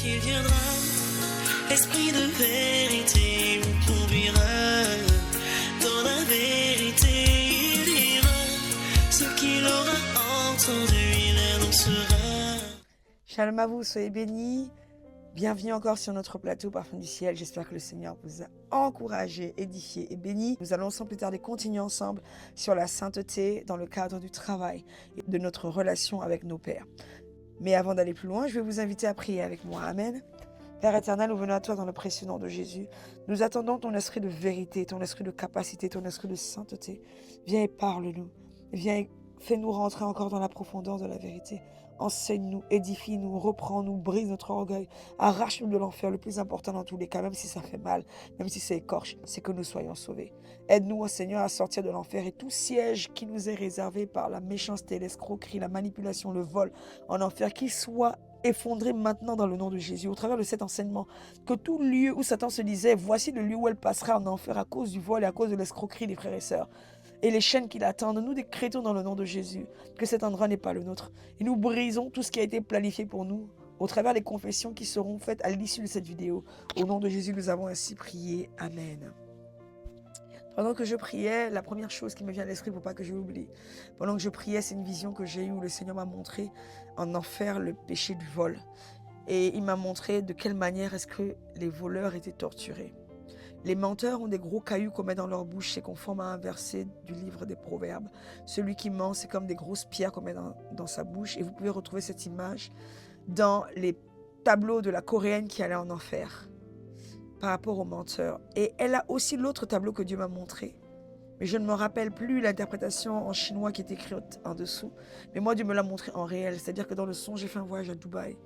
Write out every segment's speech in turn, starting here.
il viendra, esprit de vérité vous conduira dans la vérité, il dira ce qu'il aura entendu, il annoncera. Shalom à vous, soyez bénis. Bienvenue encore sur notre plateau Parfum du Ciel. J'espère que le Seigneur vous a encouragé, édifié et béni. Nous allons sans plus tarder continuer ensemble sur la sainteté dans le cadre du travail et de notre relation avec nos pères. Mais avant d'aller plus loin, je vais vous inviter à prier avec moi. Amen. Père éternel, nous venons à toi dans le précieux nom de Jésus. Nous attendons ton esprit de vérité, ton esprit de capacité, ton esprit de sainteté. Viens et parle-nous. Viens et fais-nous rentrer encore dans la profondeur de la vérité. Enseigne-nous, édifie-nous, reprends-nous, brise notre orgueil, arrache-nous de l'enfer. Le plus important dans tous les cas, même si ça fait mal, même si ça écorche, c'est que nous soyons sauvés. Aide-nous, Seigneur, à sortir de l'enfer et tout siège qui nous est réservé par la méchanceté, l'escroquerie, la manipulation, le vol en enfer, qu'il soit effondré maintenant dans le nom de Jésus, au travers de cet enseignement, que tout lieu où Satan se disait, voici le lieu où elle passera en enfer à cause du vol et à cause de l'escroquerie des frères et sœurs, et les chaînes qui l'attendent, nous décrétons dans le nom de Jésus que cet endroit n'est pas le nôtre. Et nous brisons tout ce qui a été planifié pour nous au travers des confessions qui seront faites à l'issue de cette vidéo. Au nom de Jésus, nous avons ainsi prié. Amen. Pendant que je priais, la première chose qui me vient à l'esprit pour pas que je l'oublie, pendant que je priais, c'est une vision que j'ai eue où le Seigneur m'a montré en enfer le péché du vol. Et il m'a montré de quelle manière est-ce que les voleurs étaient torturés. Les menteurs ont des gros cailloux qu'on met dans leur bouche, c'est conforme à un verset du livre des Proverbes. Celui qui ment, c'est comme des grosses pierres qu'on met dans sa bouche. Et vous pouvez retrouver cette image dans les tableaux de la Coréenne qui allait en enfer par rapport aux menteurs. Et elle a aussi l'autre tableau que Dieu m'a montré. Mais je ne me rappelle plus l'interprétation en chinois qui est écrite en dessous. Mais moi, Dieu me l'a montré en réel. C'est-à-dire que dans le son, j'ai fait un voyage à Dubaï.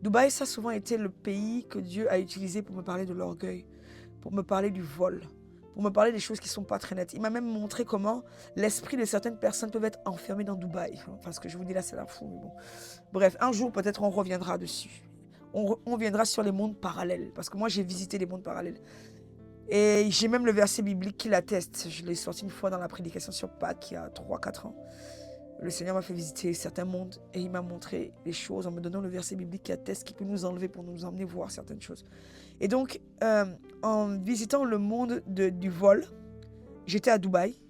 Dubaï, ça a souvent été le pays que Dieu a utilisé pour me parler de l'orgueil, pour me parler du vol, pour me parler des choses qui ne sont pas très nettes. Il m'a même montré comment l'esprit de certaines personnes peuvent être enfermé dans Dubaï. Enfin, ce que je vous dis là, c'est la fou, mais bon. Bref, un jour, peut-être, on reviendra dessus. On viendra sur les mondes parallèles, parce que moi, j'ai visité les mondes parallèles. Et j'ai même le verset biblique qui l'atteste. Je l'ai sorti une fois dans la prédication sur Pâques, il y a 3-4 ans. Le Seigneur m'a fait visiter certains mondes et il m'a montré les choses en me donnant le verset biblique qui atteste, qui peut nous enlever pour nous emmener voir certaines choses. Et donc, en visitant le monde du vol, j'étais à Dubaï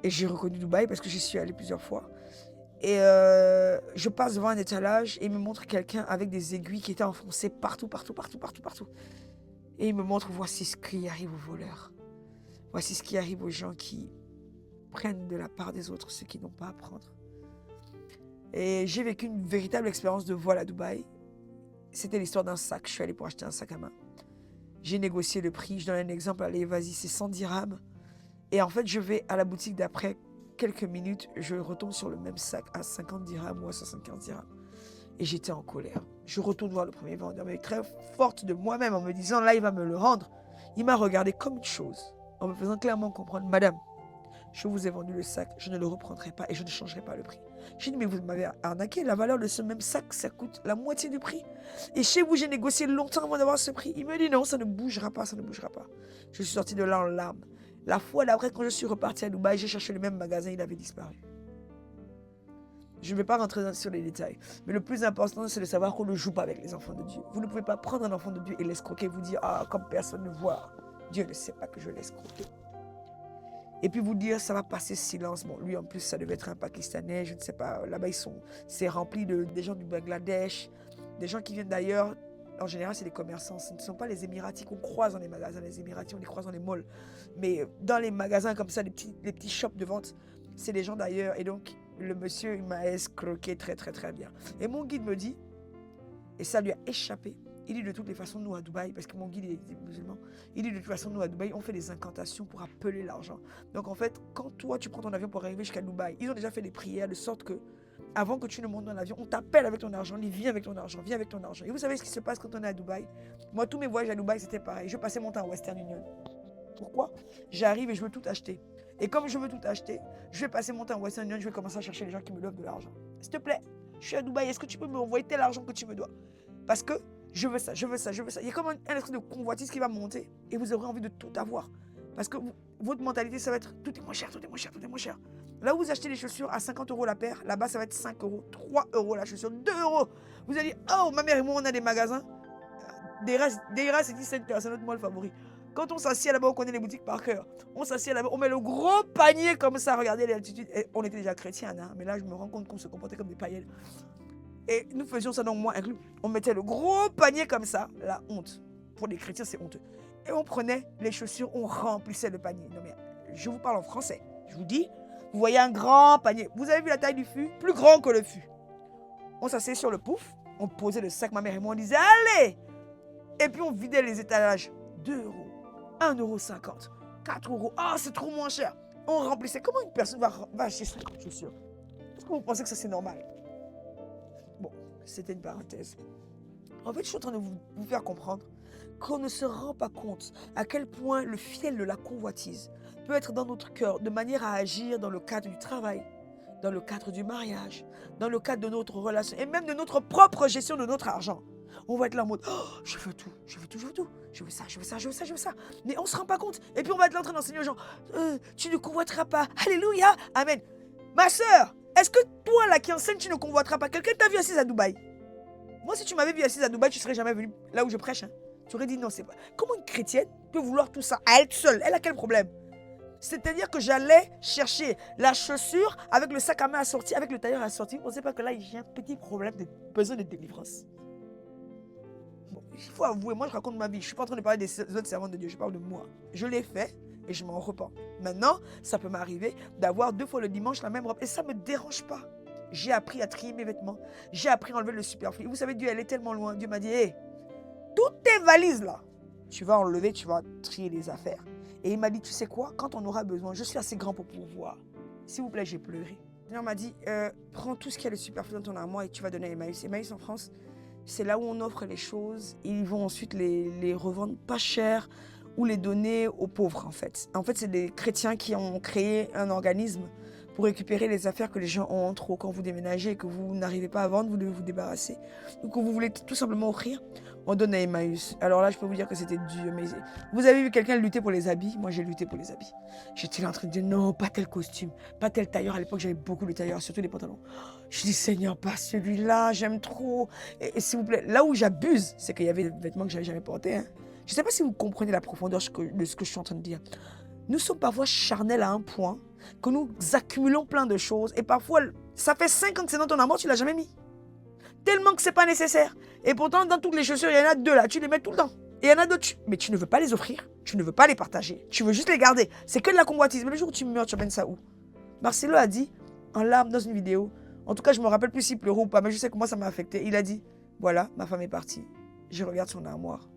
et j'ai reconnu Dubaï parce que j'y suis allée plusieurs fois. Et je passe devant un étalage et il me montre quelqu'un avec des aiguilles qui étaient enfoncées partout. Et il me montre, voici ce qui arrive aux voleurs. Voici ce qui arrive aux gens qui prennent de la part des autres ce qu'ils n'ont pas à prendre. Et j'ai vécu une véritable expérience de vol à Dubaï. C'était l'histoire d'un sac. Je suis allée pour acheter un sac à main. J'ai négocié le prix. Je donne un exemple. Allez, vas-y, c'est 100 dirhams. Et en fait, je vais à la boutique d'après quelques minutes. Je retombe sur le même sac à 50 dirhams ou à 75 dirhams. Et j'étais en colère. Je retourne voir le premier vendeur, mais très forte de moi-même, en me disant, là, il va me le rendre. Il m'a regardé comme une chose, en me faisant clairement comprendre, madame, je vous ai vendu le sac, je ne le reprendrai pas et je ne changerai pas le prix. J'ai dit, mais vous m'avez arnaqué, la valeur de ce même sac, ça coûte la moitié du prix. Et chez vous, j'ai négocié longtemps avant d'avoir ce prix. Il me dit, non, ça ne bougera pas, ça ne bougera pas. Je suis sorti de là en larmes. La fois d'après, quand je suis reparti à Dubaï, j'ai cherché le même magasin, il avait disparu. Je ne vais pas rentrer sur les détails. Mais le plus important, c'est de savoir qu'on ne joue pas avec les enfants de Dieu. Vous ne pouvez pas prendre un enfant de Dieu et l'escroquer, vous dire, ah, comme personne ne voit, Dieu ne sait pas que je l'escroque. Et puis vous dire, ça va passer silence. Bon, lui, en plus, ça devait être un Pakistanais, je ne sais pas. Là-bas, c'est rempli des gens du Bangladesh, des gens qui viennent d'ailleurs. En général, c'est des commerçants. Ce ne sont pas les Émiratis qu'on croise dans les magasins. Les Émiratis, on les croise dans les malls. Mais dans les magasins comme ça, les petits shops de vente, c'est des gens d'ailleurs. Et donc, le monsieur, il m'a escroqué très, très, très bien. Et mon guide me dit, et ça lui a échappé, il dit de toutes les façons, nous à Dubaï, parce que mon guide est musulman, il dit de toute façon, nous à Dubaï, on fait des incantations pour appeler l'argent. Donc en fait, quand toi, tu prends ton avion pour arriver jusqu'à Dubaï, ils ont déjà fait des prières de sorte que, avant que tu ne montes dans l'avion, on t'appelle avec ton argent, on dit viens avec ton argent, viens avec ton argent. Et vous savez ce qui se passe quand on est à Dubaï? Moi, tous mes voyages à Dubaï, c'était pareil. Je passais mon temps à Western Union. Pourquoi? J'arrive et je veux tout acheter. Et comme je veux tout acheter, je vais passer mon temps à Western Union, je vais commencer à chercher les gens qui me doivent de l'argent. S'il te plaît, je suis à Dubaï, est-ce que tu peux me envoyer tel argent que tu me dois? Parce que je veux ça, je veux ça, je veux ça. Il y a comme un esprit de convoitise qui va monter et vous aurez envie de tout avoir. Parce que votre mentalité, ça va être tout est moins cher, tout est moins cher, tout est moins cher. Là où vous achetez les chaussures à 50 € la paire, là-bas, ça va être 5 €, 3 € la chaussure, 2 €. Vous allez dire, oh, ma mère et moi, on a des magasins. Des c'est 17 c'est notre mall favori. Quand on s'assied là-bas, on connaît les boutiques par cœur. On s'assied là-bas, on met le gros panier comme ça. Regardez l'altitude. On était déjà chrétiens, hein, mais là, je me rends compte qu'on se comportait comme des païens. Et nous faisions ça, donc moi inclus. On mettait le gros panier comme ça, la honte. Pour les chrétiens, c'est honteux. Et on prenait les chaussures, on remplissait le panier. Non mais, je vous parle en français. Je vous dis, vous voyez un grand panier. Vous avez vu la taille du fût? Plus grand que le fût. On s'asseyait sur le pouf, on posait le sac, ma mère et moi, on disait, allez! Et puis on vidait les étalages. 2 €, 1,50 €, 4 €. Ah, c'est trop moins cher. On remplissait. Comment une personne va acheter 50 chaussures? Est-ce que vous pensez que ça c'est normal? Bon, c'était une parenthèse. En fait, je suis en train de vous faire comprendre qu'on ne se rend pas compte à quel point le fiel de la convoitise peut être dans notre cœur de manière à agir dans le cadre du travail, dans le cadre du mariage, dans le cadre de notre relation et même de notre propre gestion de notre argent. On va être là en mode, oh, je veux tout, je veux tout, je veux tout, je veux ça, je veux ça, je veux ça, je veux ça. Mais on ne se rend pas compte. Et puis on va être là en train d'enseigner aux gens, tu ne convoiteras pas. Alléluia, amen. Ma soeur, est-ce que toi là qui enseigne, tu ne convoiteras pas? Quelqu'un t'a vu assise à Dubaï? Moi, si tu m'avais vu assise à Dubaï, tu ne serais jamais venu là où je prêche. Hein. Tu aurais dit non, c'est pas. Comment une chrétienne peut vouloir tout ça à elle seule? Elle a quel problème? C'est-à-dire que j'allais chercher la chaussure avec le sac à main assorti, avec le tailleur assorti. On ne sait pas que là, j'ai un petit problème de besoin de délivrance. Bon, il faut avouer, moi je raconte ma vie. Je ne suis pas en train de parler des autres servantes de Dieu, je parle de moi. Je l'ai fait et je m'en repens. Maintenant, ça peut m'arriver d'avoir 2 fois le dimanche la même robe et ça ne me dérange pas. J'ai appris à trier mes vêtements. J'ai appris à enlever le superflu. Vous savez, Dieu, elle est tellement loin. Dieu m'a dit, hé, toutes tes valises là, tu vas enlever, tu vas trier les affaires. Et il m'a dit, tu sais quoi, quand on aura besoin, je suis assez grand pour pouvoir. S'il vous plaît, j'ai pleuré. Le Seigneur m'a dit, prends tout ce qui est le superflu dans ton armoire et tu vas donner à Emmaüs. Emmaüs en France, c'est là où on offre les choses. Ils vont ensuite les revendre pas cher ou les donner aux pauvres en fait. En fait, c'est des chrétiens qui ont créé un organisme pour récupérer les affaires que les gens ont en trop. Quand vous déménagez et que vous n'arrivez pas à vendre, vous devez vous débarrasser. Donc, quand vous voulez tout simplement offrir, on donne à Emmaüs. Alors là, je peux vous dire que c'était dur. Mais vous avez vu quelqu'un lutter pour les habits? Moi, j'ai lutté pour les habits. J'étais là en train de dire non, pas tel costume, pas tel tailleur. À l'époque, j'avais beaucoup de tailleurs, surtout les pantalons. Je dis Seigneur, pas celui-là, j'aime trop. Et s'il vous plaît, là où j'abuse, c'est qu'il y avait des vêtements que j'avais jamais portés. Hein. Je ne sais pas si vous comprenez la profondeur de ce que je suis en train de dire. Nous sommes parfois charnels à un point que nous accumulons plein de choses et parfois, ça fait 5 ans que c'est dans ton amour, tu ne l'as jamais mis. Tellement que ce n'est pas nécessaire. Et pourtant, dans toutes les chaussures, il y en a 2 là, tu les mets tout le temps. Et il y en a d'autres, mais tu ne veux pas les offrir, tu ne veux pas les partager, tu veux juste les garder. C'est que de la convoitise. Mais le jour où tu meurs, tu amènes ça où? Marcelo a dit, en larmes dans une vidéo, en tout cas, je ne me rappelle plus s'il pleurait ou pas, mais je sais que moi, ça m'a affecté. Il a dit, voilà, ma femme est partie. Je regarde son armoire.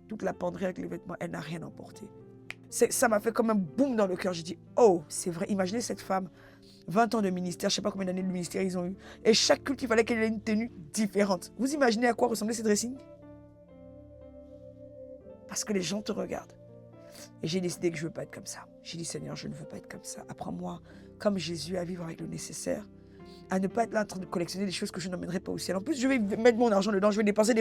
Toute la penderie avec les vêtements, elle n'a rien emporté. Ça m'a fait comme un boum dans le cœur. J'ai dit, oh, c'est vrai. Imaginez cette femme, 20 ans de ministère, je ne sais pas combien d'années de ministère ils ont eu. Et chaque culte, il fallait qu'elle ait une tenue différente. Vous imaginez à quoi ressemblaient ces dressings? Parce que les gens te regardent. Et j'ai décidé que je ne veux pas être comme ça. J'ai dit, Seigneur, je ne veux pas être comme ça. Apprends-moi, comme Jésus, à vivre avec le nécessaire. À ne pas être là en train de collectionner des choses que je n'emmènerai pas au ciel. En plus, je vais mettre mon argent dedans. Je vais dépenser.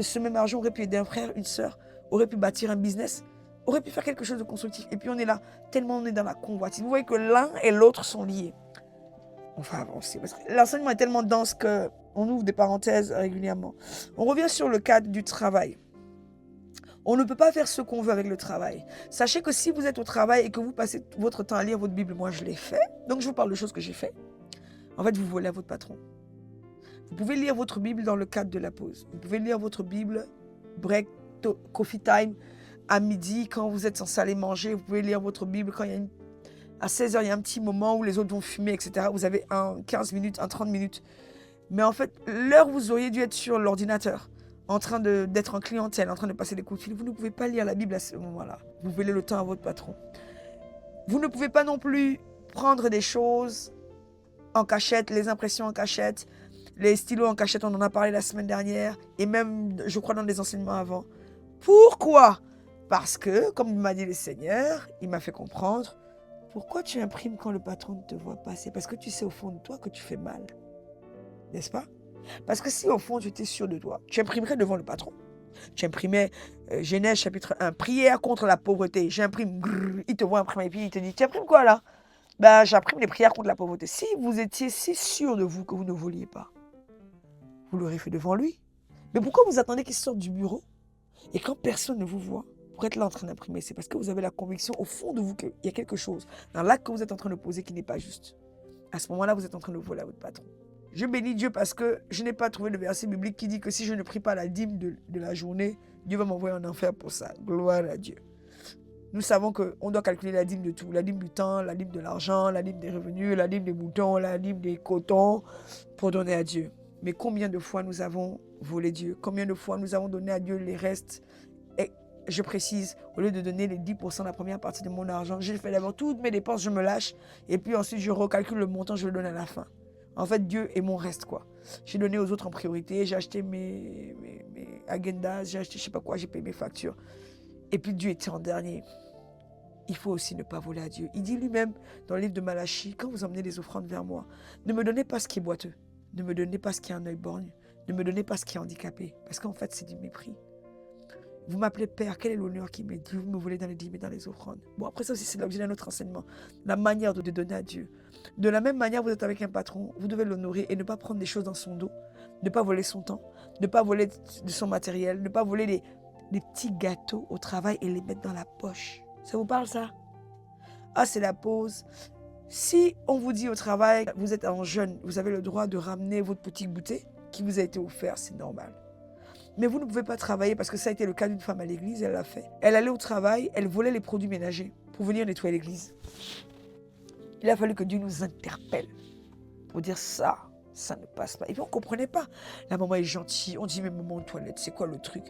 Ce même argent aurait pu aider un frère, une sœur, aurait pu bâtir un business, aurait pu faire quelque chose de constructif. Et puis on est là, tellement on est dans la convoitise. Vous voyez que l'un et l'autre sont liés. On va avancer. Parce que l'enseignement est tellement dense qu'on ouvre des parenthèses régulièrement. On revient sur le cadre du travail. On ne peut pas faire ce qu'on veut avec le travail. Sachez que si vous êtes au travail et que vous passez votre temps à lire votre Bible, moi je l'ai fait, donc je vous parle de choses que j'ai fait. En fait, vous volez à votre patron. Vous pouvez lire votre Bible dans le cadre de la pause. Vous pouvez lire votre Bible, break, coffee time, à midi, quand vous êtes censé aller manger. Vous pouvez lire votre Bible quand il y a à 16h, il y a un petit moment où les autres vont fumer, etc. Vous avez 15 minutes, 30 minutes. Mais en fait, l'heure où vous auriez dû être sur l'ordinateur, en train d'être en clientèle, en train de passer des coups de fil, vous ne pouvez pas lire la Bible à ce moment-là. Vous volez le temps à votre patron. Vous ne pouvez pas non plus prendre des choses en cachette, les impressions en cachette, les stylos en cachette, on en a parlé la semaine dernière, et même, je crois, dans des enseignements avant. Pourquoi? Parce que, comme m'a dit le Seigneur, il m'a fait comprendre, pourquoi tu imprimes quand le patron ne te voit pas? C'est parce que tu sais au fond de toi que tu fais mal. N'est-ce pas? Parce que si au fond tu étais sûr de toi, tu imprimerais devant le patron. Tu imprimais Genèse chapitre 1, prière contre la pauvreté. J'imprime, il te voit imprimer, puis il te dit, tu imprimes quoi là? Ben, j'apprends les prières contre la pauvreté. Si vous étiez si sûr de vous que vous ne voliez pas, vous l'aurez fait devant lui. Mais pourquoi vous attendez qu'il sorte du bureau et quand personne ne vous voit pour être là en train d'imprimer? C'est parce que vous avez la conviction au fond de vous qu'il y a quelque chose dans l'acte que vous êtes en train de poser qui n'est pas juste. À ce moment-là, vous êtes en train de voler à votre patron. Je bénis Dieu parce que je n'ai pas trouvé de verset biblique qui dit que si je ne prie pas la dîme de la journée, Dieu va m'envoyer en enfer pour ça. Gloire à Dieu. Nous savons qu'on doit calculer la dîme de tout. La dîme du temps, la dîme de l'argent, la dîme des revenus, la dîme des moutons, la dîme des cotons pour donner à Dieu. Mais combien de fois nous avons volé Dieu? Combien de fois nous avons donné à Dieu les restes? Et je précise, au lieu de donner les 10% de la première partie de mon argent, je fais d'abord toutes mes dépenses, je me lâche. Et puis ensuite, je recalcule le montant, je le donne à la fin. En fait, Dieu est mon reste, quoi. J'ai donné aux autres en priorité, j'ai acheté mes agendas, j'ai acheté je sais pas quoi, j'ai payé mes factures. Et puis Dieu était en dernier. Il faut aussi ne pas voler à Dieu. Il dit lui-même dans le livre de Malachie, quand vous emmenez les offrandes vers moi, ne me donnez pas ce qui est boiteux, ne me donnez pas ce qui a un œil borgne, ne me donnez pas ce qui est handicapé, parce qu'en fait c'est du mépris. Vous m'appelez Père, quel est l'honneur qui m'est dû? Vous me volez dans les dîmes et dans les offrandes. Bon, après ça aussi, c'est l'objet d'un autre enseignement. La manière de donner à Dieu. De la même manière, vous êtes avec un patron, vous devez l'honorer et ne pas prendre des choses dans son dos, ne pas voler son temps, ne pas voler de son matériel, ne pas voler les petits gâteaux au travail et les mettre dans la poche. Ça vous parle, ça? Ah, c'est la pause. Si on vous dit au travail, vous êtes en jeûne, vous avez le droit de ramener votre petit goûter qui vous a été offert, c'est normal. Mais vous ne pouvez pas travailler parce que ça a été le cas d'une femme à l'église, elle l'a fait. Elle allait au travail, elle volait les produits ménagers pour venir nettoyer l'église. Il a fallu que Dieu nous interpelle pour dire ça ne passe pas. Et puis on ne comprenait pas. La maman est gentille, on dit mais maman aux toilettes, c'est quoi le truc?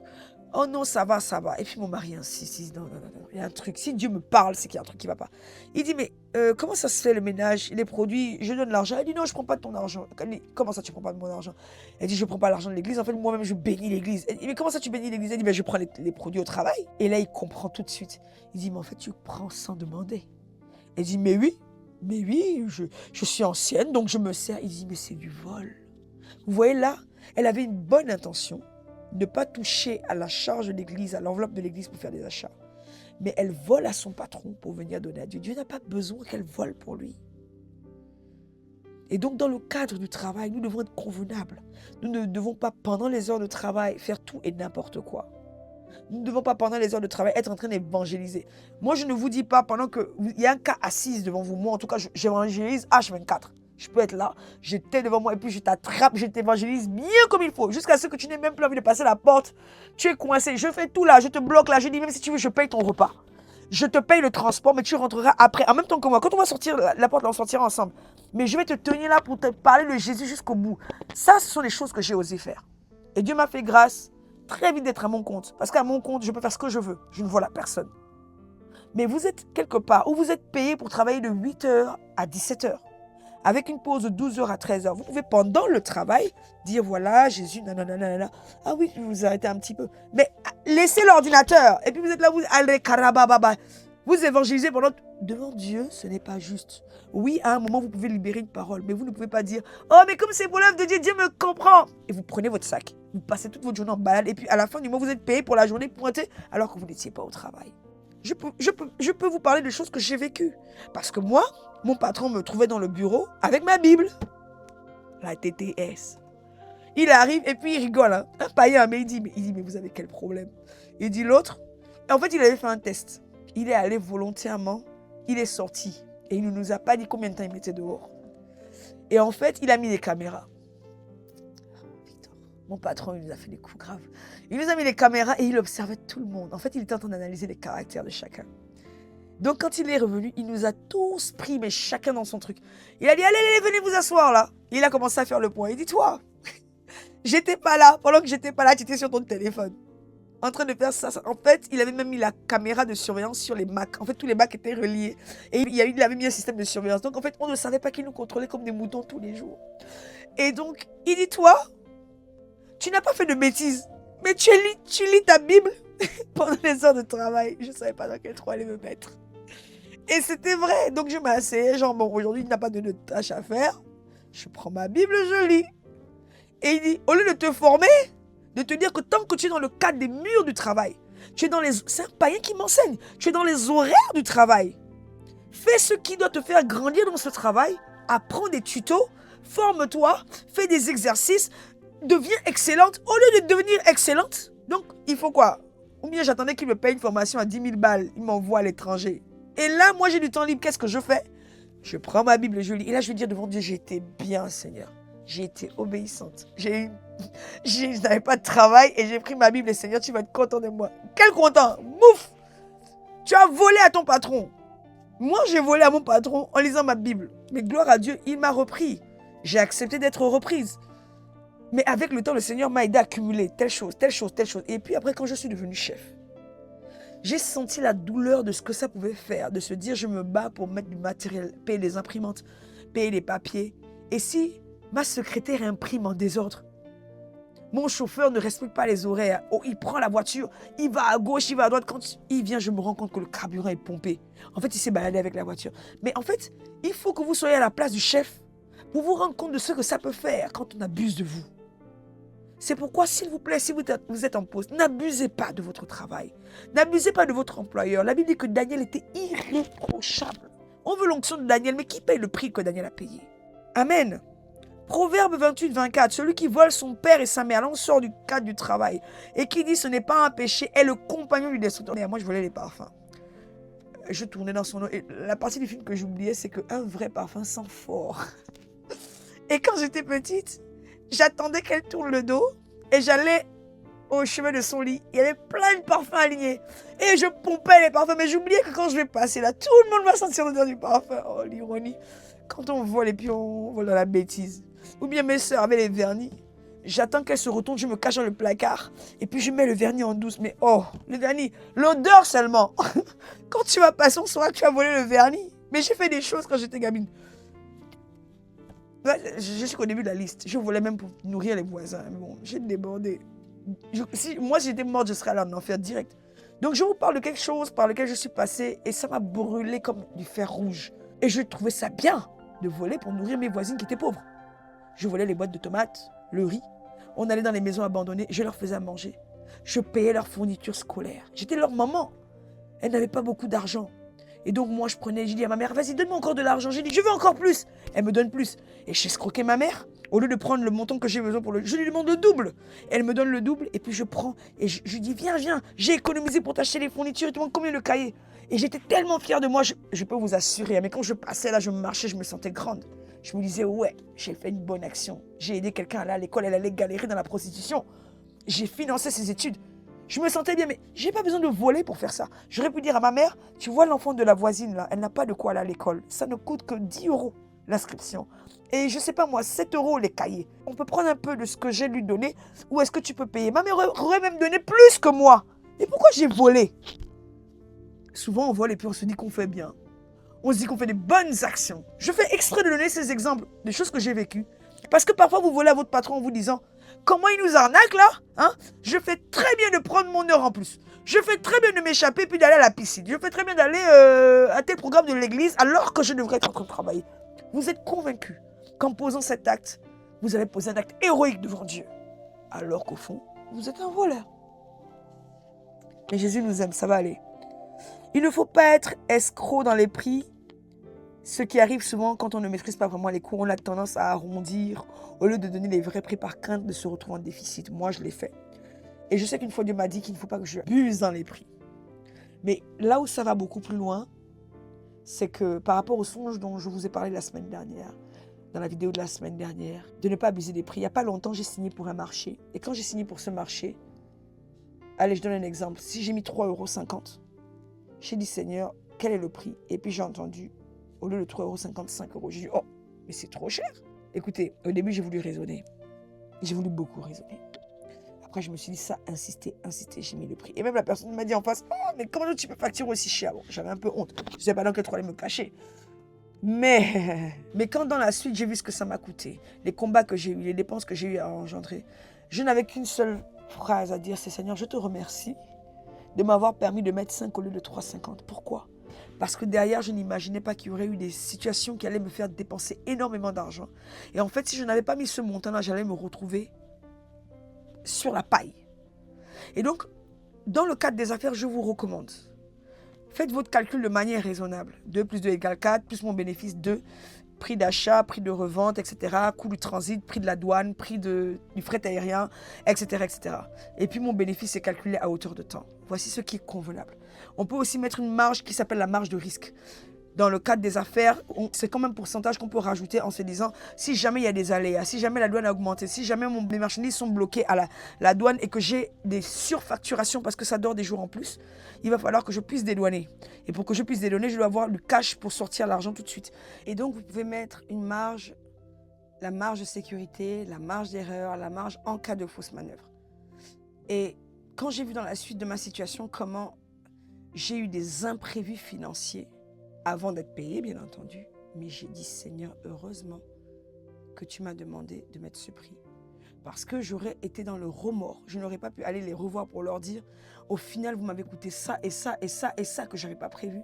Oh non, ça va. Et puis mon mari insiste, non, il y a un truc. Si Dieu me parle, c'est qu'il y a un truc qui ne va pas. Il dit, mais comment ça se fait le ménage, les produits, je donne l'argent. Elle dit, non, je ne prends pas de ton argent. Elle dit, comment ça, tu ne prends pas de mon argent? Elle dit, je ne prends pas l'argent de l'église. En fait, moi-même, je bénis l'église. Elle dit, mais comment ça, tu bénis l'église? Elle dit, ben, je prends les produits au travail. Et là, il comprend tout de suite. Il dit, mais en fait, tu prends sans demander. Elle dit, mais oui, je suis ancienne, donc je me sers. Il dit, mais c'est du vol. Vous voyez là, elle avait une bonne intention. Ne pas toucher à la charge de l'église, à l'enveloppe de l'église pour faire des achats. Mais elle vole à son patron pour venir donner à Dieu. Dieu n'a pas besoin qu'elle vole pour lui. Et donc dans le cadre du travail, nous devons être convenables. Nous ne devons pas pendant les heures de travail faire tout et n'importe quoi. Nous ne devons pas pendant les heures de travail être en train d'évangéliser. Moi je ne vous dis pas pendant qu'il y a un cas assise devant vous. Moi en tout cas j'évangélise H24. Je peux être là, j'étais devant moi et puis je t'attrape, je t'évangélise bien comme il faut. Jusqu'à ce que tu n'aies même plus envie de passer la porte. Tu es coincé, je fais tout là, je te bloque là. Je dis même si tu veux, je paye ton repas. Je te paye le transport, mais tu rentreras après, en même temps que moi. Quand on va sortir la porte, là, on sortira ensemble. Mais je vais te tenir là pour te parler de Jésus jusqu'au bout. Ça, ce sont les choses que j'ai osé faire. Et Dieu m'a fait grâce très vite d'être à mon compte. Parce qu'à mon compte, je peux faire ce que je veux. Je ne vole à personne. Mais vous êtes quelque part où vous êtes payé pour travailler de 8h à 17h. Avec une pause de 12h à 13h. Vous pouvez, pendant le travail, dire voilà, Jésus, nanana. Ah oui, vous arrêtez un petit peu. Mais laissez l'ordinateur. Et puis vous êtes là, vous allez karabababa. Vous évangélisez pendant. Devant Dieu, ce n'est pas juste. Oui, à un moment, vous pouvez libérer une parole. Mais vous ne pouvez pas dire oh, mais comme c'est pour l'œuvre de Dieu, Dieu me comprend. Et vous prenez votre sac. Vous passez toute votre journée en balade. Et puis à la fin du mois, vous êtes payé pour la journée pointée alors que vous n'étiez pas au travail. Je peux vous parler de choses que j'ai vécues. Parce que moi, mon patron me trouvait dans le bureau avec ma Bible. La TTS. Il arrive et puis il rigole. Hein. Un païen, mais il dit, mais vous avez quel problème? Il dit l'autre. En fait, il avait fait un test. Il est allé volontairement. Il est sorti. Et il ne nous a pas dit combien de temps il mettait dehors. Et en fait, il a mis les caméras. Mon patron, il nous a fait des coups graves. Il nous a mis les caméras et il observait tout le monde. En fait, il était en train d'analyser les caractères de chacun. Donc, quand il est revenu, il nous a tous pris, mais chacun dans son truc. Il a dit, allez, venez vous asseoir là. Et il a commencé à faire le point. Il dit, toi, j'étais pas là. Pendant que j'étais pas là, tu étais sur ton téléphone. En train de faire ça. En fait, il avait même mis la caméra de surveillance sur les Macs. En fait, tous les Macs étaient reliés. Et il avait mis un système de surveillance. Donc, en fait, on ne savait pas qu'il nous contrôlait comme des moutons tous les jours. Et donc, il dit, toi, tu n'as pas fait de bêtises, mais tu lis ta Bible pendant les heures de travail. Je ne savais pas dans quel trou aller me mettre. Et c'était vrai. Donc je m'asseyais, genre, bon, aujourd'hui, il n'a pas de tâche à faire. Je prends ma Bible, je lis. Et il dit, au lieu de te former, de te dire que tant que tu es dans le cadre des murs du travail, tu es dans les... C'est un païen qui m'enseigne. Tu es dans les horaires du travail. Fais ce qui doit te faire grandir dans ce travail. Apprends des tutos, forme-toi, fais des exercices, deviens excellente. Au lieu de devenir excellente, donc il faut quoi? Ou bien j'attendais qu'il me paye une formation à 10 000 balles, il m'envoie à l'étranger. Et là, moi j'ai du temps libre, qu'est-ce que je fais? Je prends ma Bible et je lis. Et là, je vais dire devant Dieu, j'ai été bien, Seigneur. J'ai été obéissante. Je n'avais pas de travail et j'ai pris ma Bible et Seigneur, tu vas être content de moi. Quel content? Mouf! Tu as volé à ton patron. Moi, j'ai volé à mon patron en lisant ma Bible. Mais gloire à Dieu, il m'a repris. J'ai accepté d'être reprise. Mais avec le temps, le Seigneur m'a aidé à accumuler telle chose, telle chose, telle chose. Et puis après, quand je suis devenue chef, j'ai senti la douleur de ce que ça pouvait faire, de se dire je me bats pour mettre du matériel, payer les imprimantes, payer les papiers. Et si ma secrétaire imprime en désordre, mon chauffeur ne respecte pas les horaires, oh, il prend la voiture, il va à gauche, il va à droite, quand il vient, je me rends compte que le carburant est pompé. En fait, il s'est baladé avec la voiture. Mais en fait, il faut que vous soyez à la place du chef pour vous rendre compte de ce que ça peut faire quand on abuse de vous. C'est pourquoi, s'il vous plaît, si vous êtes en poste, n'abusez pas de votre travail. N'abusez pas de votre employeur. La Bible dit que Daniel était irréprochable. On veut l'onction de Daniel, mais qui paye le prix que Daniel a payé? Amen. Proverbe 28, 24. Celui qui vole son père et sa mère, là on sort du cadre du travail, et qui dit ce n'est pas un péché, est le compagnon du destructeur. Moi, je volais les parfums. Je tournais dans son eau. Et la partie du film que j'oubliais, c'est qu'un vrai parfum sent fort. Et quand j'étais petite, j'attendais qu'elle tourne le dos et j'allais au chevet de son lit. Il y avait plein de parfums alignés. Et je pompais les parfums. Mais j'oubliais que quand je vais passer là, tout le monde va sentir l'odeur du parfum. Oh, l'ironie. Quand on vole et puis on vole dans la bêtise. Ou bien mes soeurs avaient les vernis. J'attends qu'elle se retourne, je me cache dans le placard. Et puis je mets le vernis en douce. Mais oh, le vernis, l'odeur seulement. Quand tu vas passer, on saura que tu as volé le vernis. Mais j'ai fait des choses quand j'étais gamine. Je suis qu'au début de la liste. Je volais même pour nourrir les voisins. Bon, j'ai débordé. Moi, si j'étais morte, je serais allée en enfer direct. Donc, je vous parle de quelque chose par lequel je suis passée et ça m'a brûlé comme du fer rouge. Et je trouvais ça bien de voler pour nourrir mes voisines qui étaient pauvres. Je volais les boîtes de tomates, le riz. On allait dans les maisons abandonnées, je leur faisais à manger. Je payais leurs fournitures scolaires. J'étais leur maman. Elles n'avaient pas beaucoup d'argent. Et donc, moi, je dis à ma mère, vas-y, donne-moi encore de l'argent. J'ai dit, je veux encore plus. Elle me donne plus. Et j'escroquais ma mère. Au lieu de prendre le montant que j'ai besoin pour je lui demande le double. Elle me donne le double. Et puis, je prends. Et je lui dis, viens, j'ai économisé pour t'acheter les fournitures. Tu demandes combien le cahier? Et j'étais tellement fière de moi. Je peux vous assurer. Mais quand je passais là, je marchais, je me sentais grande. Je me disais, ouais, j'ai fait une bonne action. J'ai aidé quelqu'un à aller à l'école. Elle allait galérer dans la prostitution. J'ai financé ses études. Je me sentais bien, mais je n'ai pas besoin de voler pour faire ça. J'aurais pu dire à ma mère, tu vois l'enfant de la voisine là, elle n'a pas de quoi aller à l'école. Ça ne coûte que 10 € l'inscription. Et je ne sais pas moi, 7 € les cahiers. On peut prendre un peu de ce que j'ai lui donné, ou est-ce que tu peux payer? Ma mère aurait même donné plus que moi. Et pourquoi j'ai volé? Souvent on vole et puis on se dit qu'on fait bien. On se dit qu'on fait des bonnes actions. Je fais exprès de donner ces exemples, des choses que j'ai vécues. Parce que parfois vous volez à votre patron en vous disant, comment il nous arnaque là, hein? Je fais très bien de prendre mon heure en plus. Je fais très bien de m'échapper puis d'aller à la piscine. Je fais très bien d'aller à tel programme de l'église alors que je devrais être en train de travailler. Vous êtes convaincu qu'en posant cet acte, vous allez poser un acte héroïque devant Dieu. Alors qu'au fond, vous êtes un voleur. Mais Jésus nous aime, ça va aller. Il ne faut pas être escroc dans les prix. Ce qui arrive souvent quand on ne maîtrise pas vraiment les coûts, on a tendance à arrondir au lieu de donner les vrais prix par crainte de se retrouver en déficit. Moi, je l'ai fait. Et je sais qu'une fois, Dieu m'a dit qu'il ne faut pas que je abuse dans les prix. Mais là où ça va beaucoup plus loin, c'est que par rapport au songe dont je vous ai parlé la semaine dernière, dans la vidéo de la semaine dernière, de ne pas abuser des prix. Il n'y a pas longtemps, j'ai signé pour un marché. Et quand j'ai signé pour ce marché, allez, je donne un exemple. Si j'ai mis 3,50 €, j'ai dit, Seigneur, quel est le prix? Et puis j'ai entendu, au lieu de 3,50 €, 5 €. J'ai dit, oh, mais c'est trop cher. Écoutez, au début, j'ai voulu raisonner. J'ai voulu beaucoup raisonner. Après, je me suis dit, ça, insister, j'ai mis le prix. Et même la personne m'a dit en face, oh, mais comment tu peux facturer aussi cher? Bon, j'avais un peu honte. Je ne savais pas dans quel trou aller me cacher. Mais quand dans la suite, j'ai vu ce que ça m'a coûté, les combats que j'ai eu, les dépenses que j'ai eu à engendrer, je n'avais qu'une seule phrase à dire, c'est Seigneur, je te remercie de m'avoir permis de mettre 5 au lieu de 3,50. Pourquoi? Parce que derrière, je n'imaginais pas qu'il y aurait eu des situations qui allaient me faire dépenser énormément d'argent. Et en fait, si je n'avais pas mis ce montant-là, j'allais me retrouver sur la paille. Et donc, dans le cadre des affaires, je vous recommande, Faites votre calcul de manière raisonnable. 2 plus 2 égale 4, plus mon bénéfice 2. Prix d'achat, prix de revente, etc. Coût du transit, prix de la douane, prix du fret aérien, etc., etc. Et puis mon bénéfice est calculé à hauteur de temps. Voici ce qui est convenable. On peut aussi mettre une marge qui s'appelle la marge de risque. Dans le cadre des affaires, c'est comme un pourcentage qu'on peut rajouter en se disant si jamais il y a des aléas, si jamais la douane a augmenté, si jamais mes marchandises sont bloquées à la douane et que j'ai des surfacturations parce que ça dort des jours en plus, il va falloir que je puisse dédouaner. Et pour que je puisse dédouaner, je dois avoir le cash pour sortir l'argent tout de suite. Et donc, vous pouvez mettre une marge, la marge de sécurité, la marge d'erreur, la marge en cas de fausse manœuvre. Et quand j'ai vu dans la suite de ma situation comment j'ai eu des imprévus financiers, avant d'être payé, bien entendu, mais j'ai dit, Seigneur, heureusement que tu m'as demandé de mettre ce prix. Parce que j'aurais été dans le remords. Je n'aurais pas pu aller les revoir pour leur dire, au final, vous m'avez coûté ça et ça et ça et ça que je n'avais pas prévu.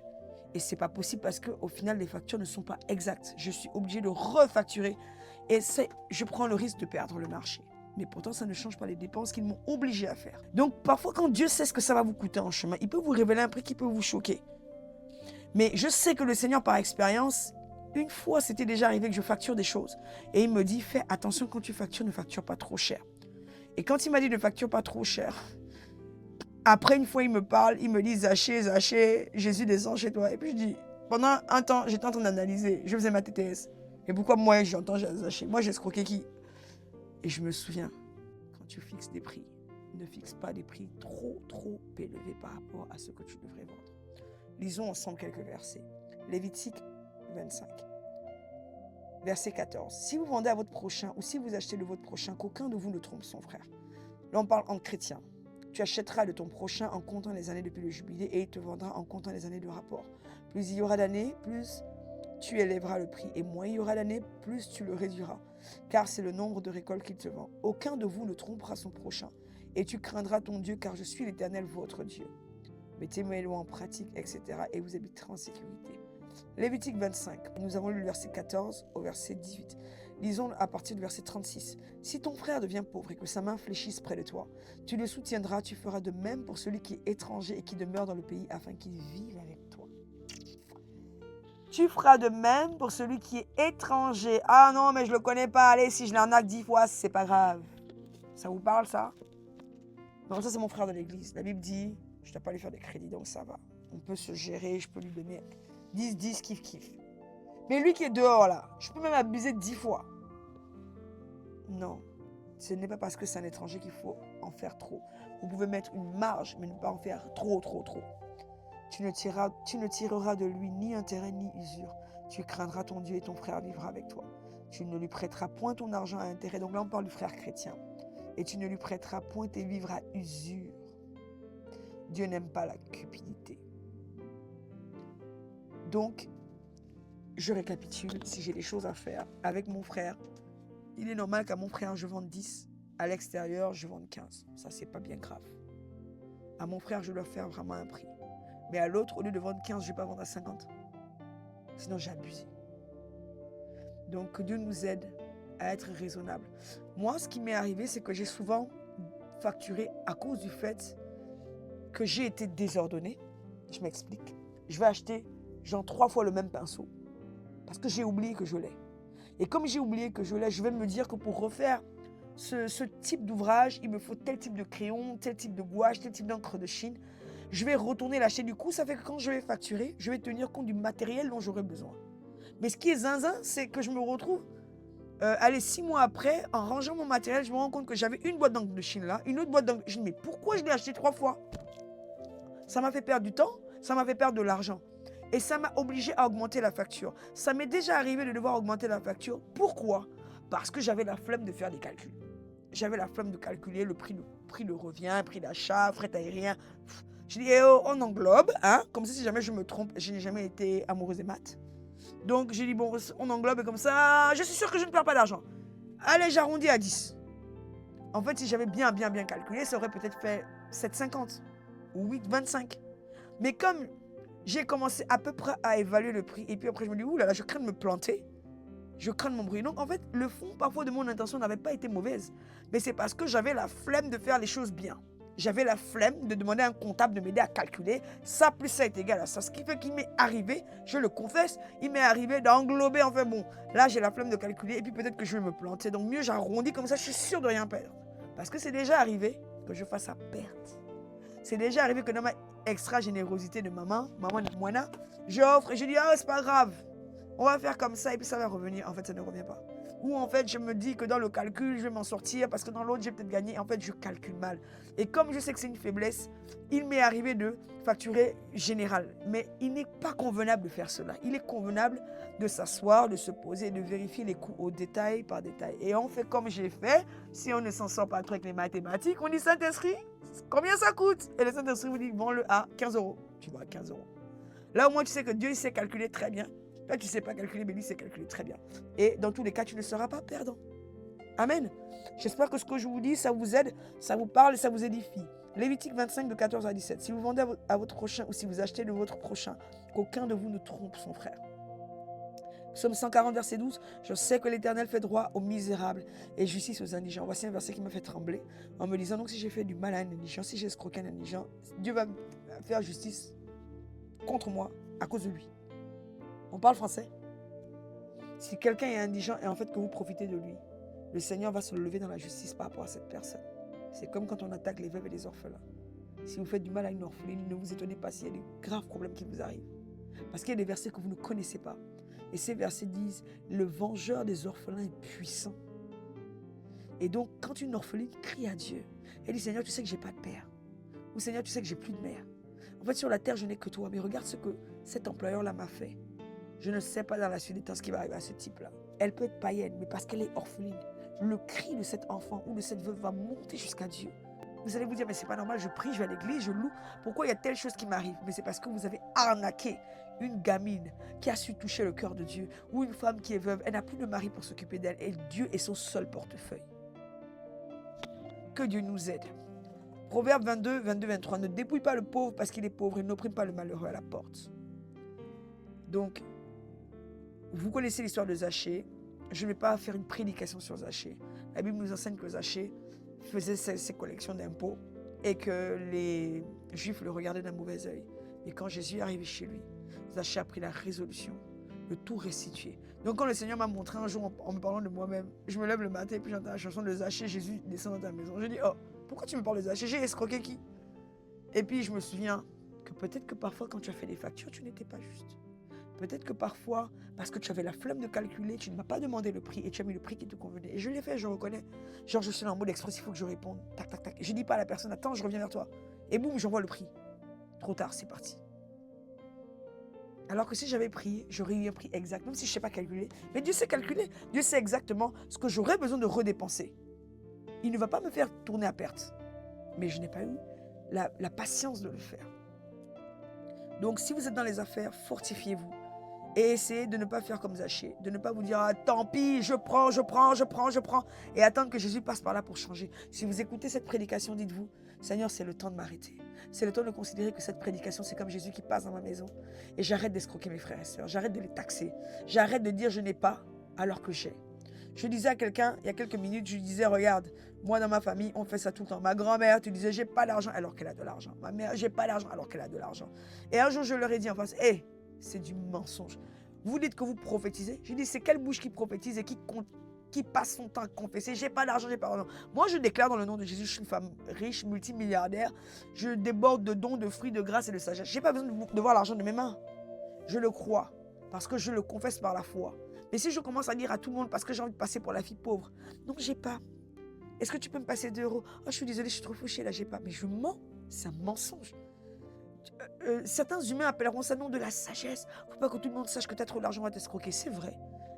Et ce n'est pas possible parce qu'au final, les factures ne sont pas exactes. Je suis obligée de refacturer et je prends le risque de perdre le marché. Mais pourtant, ça ne change pas les dépenses qu'ils m'ont obligé à faire. Donc, parfois, quand Dieu sait ce que ça va vous coûter en chemin, il peut vous révéler un prix qui peut vous choquer. Mais je sais que le Seigneur, par expérience, une fois, c'était déjà arrivé que je facture des choses. Et il me dit, fais attention quand tu factures, ne facture pas trop cher. Et quand il m'a dit ne facture pas trop cher, après une fois, il me parle, il me dit, Zachée, Jésus descend chez toi. Et puis je dis, pendant un temps, j'étais en train d'analyser, je faisais ma TTS. Et pourquoi moi, j'entends Zachée? Moi, j'ai escroqué qui? Et je me souviens, quand tu fixes des prix, ne fixe pas des prix trop élevés par rapport à ce que tu devrais vendre. Lisons ensemble quelques versets. Lévitique 25, verset 14. Si vous vendez à votre prochain ou si vous achetez de votre prochain, qu'aucun de vous ne trompe son frère. Là, on parle en chrétien. Tu achèteras de ton prochain en comptant les années depuis le jubilé et il te vendra en comptant les années de rapport. Plus il y aura d'années, plus tu élèveras le prix. Et moins il y aura d'années, plus tu le réduiras. Car c'est le nombre de récoltes qu'il te vend. Aucun de vous ne trompera son prochain. Et tu craindras ton Dieu, car je suis l'Éternel, votre Dieu. Mettez mes lois en pratique, etc. et vous habiterez en sécurité. Lévitique 25, nous avons lu le verset 14 au verset 18. Lisons à partir du verset 36. Si ton frère devient pauvre et que sa main fléchisse près de toi, tu le soutiendras, tu feras de même pour celui qui est étranger et qui demeure dans le pays afin qu'il vive avec toi. Tu feras de même pour celui qui est étranger. Ah non, mais je le connais pas, allez, si je l'arnaque 10 fois, c'est pas grave. Ça vous parle ça? Non, ça c'est mon frère de l'église. La Bible dit, je ne dois pas lui faire des crédits, donc ça va. On peut se gérer, je peux lui donner 10, kiff. Mais lui qui est dehors là, je peux même abuser 10 fois. Non, ce n'est pas parce que c'est un étranger qu'il faut en faire trop. Vous pouvez mettre une marge, mais ne pas en faire trop. Tu ne tireras de lui ni intérêt ni usure. Tu craindras ton Dieu et ton frère vivra avec toi. Tu ne lui prêteras point ton argent à intérêt. Donc là, on parle du frère chrétien. Et tu ne lui prêteras point tes vivres à usure. Dieu n'aime pas la cupidité. Donc, je récapitule, si j'ai des choses à faire avec mon frère, il est normal qu'à mon frère, je vende 10, à l'extérieur, je vende 15. Ça, c'est pas bien grave. À mon frère, je dois faire vraiment un prix. Mais à l'autre, au lieu de vendre 15, je ne vais pas vendre à 50. Sinon, j'ai abusé. Donc, que Dieu nous aide à être raisonnable. Moi, ce qui m'est arrivé, c'est que j'ai souvent facturé à cause du fait que j'ai été désordonné. Je m'explique. Je vais acheter genre 3 fois le même pinceau parce que j'ai oublié que je l'ai. Et comme j'ai oublié que je l'ai, je vais me dire que pour refaire ce type d'ouvrage, il me faut tel type de crayon, tel type de gouache, tel type d'encre de Chine. Je vais retourner l'acheter. Du coup, ça fait que quand je vais facturer, je vais tenir compte du matériel dont j'aurai besoin. Mais ce qui est zinzin, c'est que je me retrouve 6 mois après, en rangeant mon matériel, je me rends compte que j'avais une boîte d'encre de Chine là, une autre boîte d'encre. Je me dis, mais pourquoi je l'ai acheté 3 fois? Ça m'a fait perdre du temps, ça m'a fait perdre de l'argent. Et ça m'a obligé à augmenter la facture. Ça m'est déjà arrivé de devoir augmenter la facture. Pourquoi? Parce que j'avais la flemme de faire des calculs. J'avais la flemme de calculer le prix de revient, prix d'achat, fret aérien. Je dis, on englobe, hein, comme ça si jamais je me trompe, je n'ai jamais été amoureuse des maths. Donc j'ai dit, bon, on englobe et comme ça, je suis sûr que je ne perds pas d'argent. Allez, j'arrondis à 10. En fait, si j'avais bien calculé, ça aurait peut-être fait 7,50 ou 8,25. Mais comme j'ai commencé à peu près à évaluer le prix, et puis après je me dis, oulala, je crains de me planter, je crains de m'embrouiller. Donc en fait, le fond parfois de mon intention n'avait pas été mauvaise, mais c'est parce que j'avais la flemme de faire les choses bien. J'avais la flemme de demander à un comptable de m'aider à calculer. Ça plus ça est égal à ça. Ce qui fait qu'il m'est arrivé, je le confesse, il m'est arrivé d'englober. Enfin bon, là j'ai la flemme de calculer et puis peut-être que je vais me planter. Donc mieux j'arrondis comme ça, je suis sûr de rien perdre. Parce que c'est déjà arrivé que je fasse à perte. C'est déjà arrivé que dans ma extra générosité de maman de Moana, j'offre et je dis ah c'est pas grave. On va faire comme ça et puis ça va revenir. En fait, ça ne revient pas. Ou en fait, je me dis que dans le calcul, je vais m'en sortir parce que dans l'autre, j'ai peut-être gagné. En fait, je calcule mal. Et comme je sais que c'est une faiblesse, il m'est arrivé de facturer général. Mais il n'est pas convenable de faire cela. Il est convenable de s'asseoir, de se poser, de vérifier les coûts au détail par détail. Et on fait comme j'ai fait. Si on ne s'en sort pas trop avec les mathématiques, on dit Saint-Esprit, combien ça coûte? Et le Saint-Esprit vous dit, vends-le à 15 euros. Tu vois, 15 euros. Là, au moins, tu sais que Dieu, il sait calculer très bien. Toi, tu ne sais pas calculer, mais lui sait calculer très bien. Et dans tous les cas, tu ne seras pas perdant. Amen. J'espère que ce que je vous dis, ça vous aide, ça vous parle et ça vous édifie. Lévitique 25, de 14 à 17. Si vous vendez à votre prochain ou si vous achetez de votre prochain, qu'aucun de vous ne trompe son frère. Psaume 140, verset 12. Je sais que l'Éternel fait droit aux misérables et justice aux indigents. Voici un verset qui m'a fait trembler en me disant donc si j'ai fait du mal à un indigent, si j'ai escroqué un indigent, Dieu va faire justice contre moi à cause de lui. On parle français. Si quelqu'un est indigent et en fait que vous profitez de lui, le Seigneur va se lever dans la justice par rapport à cette personne. C'est comme quand on attaque les veuves et les orphelins. Si vous faites du mal à une orpheline, ne vous étonnez pas s'il y a des graves problèmes qui vous arrivent. Parce qu'il y a des versets que vous ne connaissez pas. Et ces versets disent, le vengeur des orphelins est puissant. Et donc, quand une orpheline crie à Dieu, elle dit, Seigneur, tu sais que je n'ai pas de père. Ou Seigneur, tu sais que j'ai plus de mère. En fait, sur la terre, je n'ai que toi. Mais regarde ce que cet employeur-là m'a fait. Je ne sais pas dans la suite des temps ce qui va arriver à ce type-là. Elle peut être païenne, mais parce qu'elle est orpheline, le cri de cet enfant ou de cette veuve va monter jusqu'à Dieu. Vous allez vous dire, mais c'est pas normal, je prie, je vais à l'église, je loue. Pourquoi il y a telle chose qui m'arrive? Mais c'est parce que vous avez arnaqué une gamine qui a su toucher le cœur de Dieu. Ou une femme qui est veuve, elle n'a plus de mari pour s'occuper d'elle. Et Dieu est son seul portefeuille. Que Dieu nous aide. Proverbe 22, 23. Ne dépouille pas le pauvre parce qu'il est pauvre et n'opprime pas le malheureux à la porte. Donc, vous connaissez l'histoire de Zachée. Je ne vais pas faire une prédication sur Zachée. La Bible nous enseigne que Zachée faisait ses collections d'impôts et que les Juifs le regardaient d'un mauvais œil. Et quand Jésus est arrivé chez lui, Zachée a pris la résolution de tout restituer. Donc quand le Seigneur m'a montré un jour en me parlant de moi-même, je me lève le matin et puis j'entends la chanson de Zachée, Jésus descend dans ta maison. Je dis, oh, pourquoi tu me parles de Zachée? J'ai escroqué qui? Et puis je me souviens que peut-être que parfois quand tu as fait des factures, tu n'étais pas juste. Peut-être que parfois, parce que tu avais la flemme de calculer, tu ne m'as pas demandé le prix et tu as mis le prix qui te convenait. Et je l'ai fait, je reconnais. Genre, je suis en mode express, il faut que je réponde. Tac, tac, tac. Je ne dis pas à la personne, attends, je reviens vers toi. Et boum, j'envoie le prix. Trop tard, c'est parti. Alors que si j'avais prié, j'aurais eu un prix exact, même si je ne sais pas calculer. Mais Dieu sait calculer. Dieu sait exactement ce que j'aurais besoin de redépenser. Il ne va pas me faire tourner à perte. Mais je n'ai pas eu la patience de le faire. Donc, si vous êtes dans les affaires, fortifiez-vous. Et essayez de ne pas faire comme Zachée, de ne pas vous dire ah, tant pis, je prends, et attendre que Jésus passe par là pour changer. Si vous écoutez cette prédication, dites-vous, Seigneur, c'est le temps de m'arrêter. C'est le temps de considérer que cette prédication, c'est comme Jésus qui passe dans ma maison. Et j'arrête d'escroquer mes frères et sœurs, j'arrête de les taxer, j'arrête de dire je n'ai pas alors que j'ai. Je disais à quelqu'un, il y a quelques minutes, je lui disais, regarde, moi dans ma famille, on fait ça tout le temps. Ma grand-mère, tu disais, j'ai pas d'argent alors qu'elle a de l'argent. Ma mère, j'ai pas d'argent alors qu'elle a de l'argent. Et un jour, je leur ai dit en face, hé, c'est du mensonge. Vous dites que vous prophétisez. Je dis, c'est quelle bouche qui prophétise et qui passe son temps à confesser? J'ai pas d'argent, j'ai pas d'argent. Moi, je déclare dans le nom de Jésus, je suis une femme riche, multimilliardaire. Je déborde de dons, de fruits, de grâce et de sagesse. J'ai pas besoin de voir l'argent de mes mains. Je le crois parce que je le confesse par la foi. Mais si je commence à dire à tout le monde parce que j'ai envie de passer pour la fille pauvre, non, j'ai pas. Est-ce que tu peux me passer 2 euros? Oh, je suis désolée, je suis trop fauchée, là, j'ai pas. Mais je mens, c'est un mensonge. Certains humains appelleront ça nom de la sagesse. Faut pas que tout le monde sache que tu as trop d'argent à t'escroquer, c'est vrai.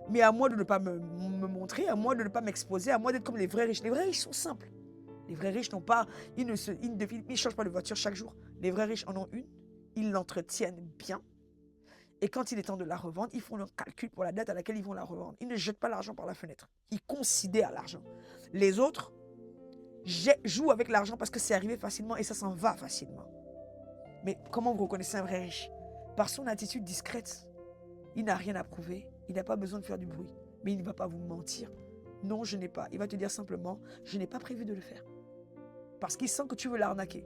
Mais à moi de ne pas me montrer, à moi de ne pas m'exposer, à moi d'être comme les vrais riches. Les vrais riches sont simples. Les vrais riches n'ont pas, ils ne changent pas de voiture chaque jour. Les vrais riches en ont une, ils l'entretiennent bien. Et quand il est temps de la revendre, ils font leur calcul pour la date à laquelle ils vont la revendre. Ils ne jettent pas l'argent par la fenêtre. Ils considèrent l'argent. Les autres jouent avec l'argent parce que c'est arrivé facilement et ça s'en va facilement. Mais comment vous reconnaissez un vrai riche? Par son attitude discrète. Il n'a rien à prouver. Il n'a pas besoin de faire du bruit. Mais il ne va pas vous mentir. Non, je n'ai pas. Il va te dire simplement, je n'ai pas prévu de le faire. parce qu'il sent que tu veux l'arnaquer.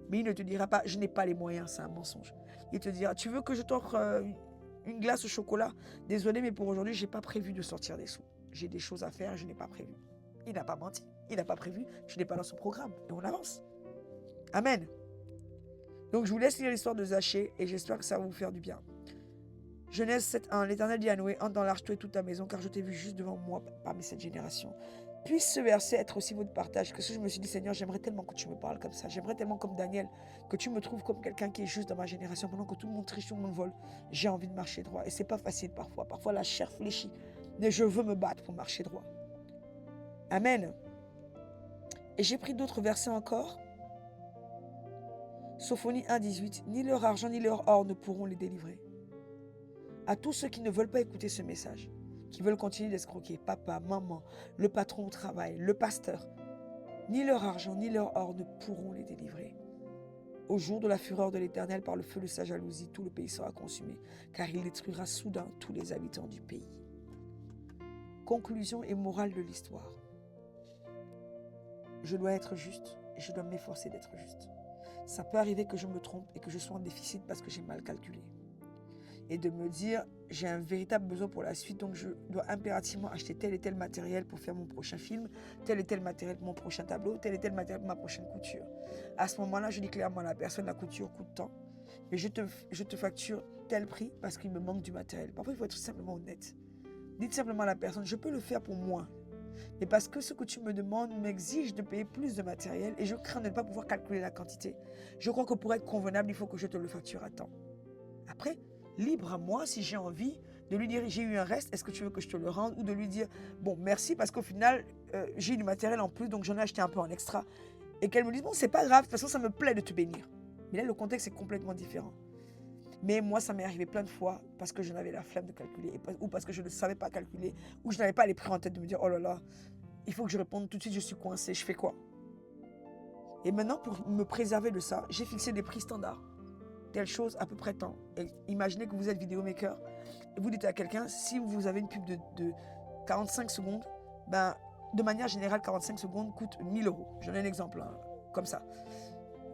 Mais il ne te dira pas, je n'ai pas les moyens, c'est un mensonge. Il te dira, tu veux que je t'offre une glace au chocolat? Désolé, mais pour aujourd'hui, je n'ai pas prévu de sortir des sous. J'ai des choses à faire, je n'ai pas prévu. Il n'a pas menti, il n'a pas prévu, je n'ai pas dans son programme. Et on avance. Amen. Donc, je vous laisse lire l'histoire de Zachée et j'espère que ça va vous faire du bien. Genèse 7.1, l'Éternel dit à Noé, entre dans l'arche toi et toute ta maison, car je t'ai vu juste devant moi parmi cette génération. Puisse ce verset être aussi votre partage, que je me suis dit, Seigneur, j'aimerais tellement que tu me parles comme ça. J'aimerais tellement comme Daniel, que tu me trouves comme quelqu'un qui est juste dans ma génération, pendant que tout le monde triche, tout le monde vole. J'ai envie de marcher droit. Et c'est pas facile parfois. Parfois, la chair fléchit. Mais je veux me battre pour marcher droit. Amen. Et j'ai pris d'autres versets encore. Sophonie 1.18, ni leur argent ni leur or ne pourront les délivrer. À tous ceux qui ne veulent pas écouter ce message, qui veulent continuer d'escroquer, papa, maman, le patron au travail, le pasteur, ni leur argent ni leur or ne pourront les délivrer. Au jour de la fureur de l'Éternel, par le feu de sa jalousie, tout le pays sera consumé, car il détruira soudain tous les habitants du pays. Conclusion et morale de l'histoire. Je dois être juste et je dois m'efforcer d'être juste. Ça peut arriver que je me trompe et que je sois en déficit parce que j'ai mal calculé. Et de me dire, j'ai un véritable besoin pour la suite, donc je dois impérativement acheter tel et tel matériel pour faire mon prochain film, tel et tel matériel pour mon prochain tableau, tel et tel matériel pour ma prochaine couture. À ce moment-là, je dis clairement à la personne, la couture coûte tant, mais je te facture tel prix parce qu'il me manque du matériel. Parfois, il faut être simplement honnête. Dites simplement à la personne, je peux le faire pour moi, mais parce que ce que tu me demandes m'exige de payer plus de matériel et je crains de ne pas pouvoir calculer la quantité. Je crois que pour être convenable, il faut que je te le facture à temps. Après, libre à moi si j'ai envie de lui dire j'ai eu un reste, est-ce que tu veux que je te le rende, ou de lui dire bon merci parce qu'au final j'ai eu du matériel en plus donc j'en ai acheté un peu en extra, et qu'elle me dise bon c'est pas grave, de toute façon ça me plaît de te bénir. Mais là le contexte est complètement différent. Mais moi ça m'est arrivé plein de fois parce que je n'avais la flemme de calculer ou parce que je ne savais pas calculer ou je n'avais pas les prix en tête de me dire oh là là il faut que je réponde tout de suite, je suis coincé, je fais quoi? Et maintenant pour me préserver de ça, j'ai fixé des prix standards. Telle chose à peu près tant. Et imaginez que vous êtes vidéomaker et vous dites à quelqu'un, si vous avez une pub de 45 secondes, ben, de manière générale, 45 secondes coûte 1 000 €. J'en ai un exemple, hein, comme ça.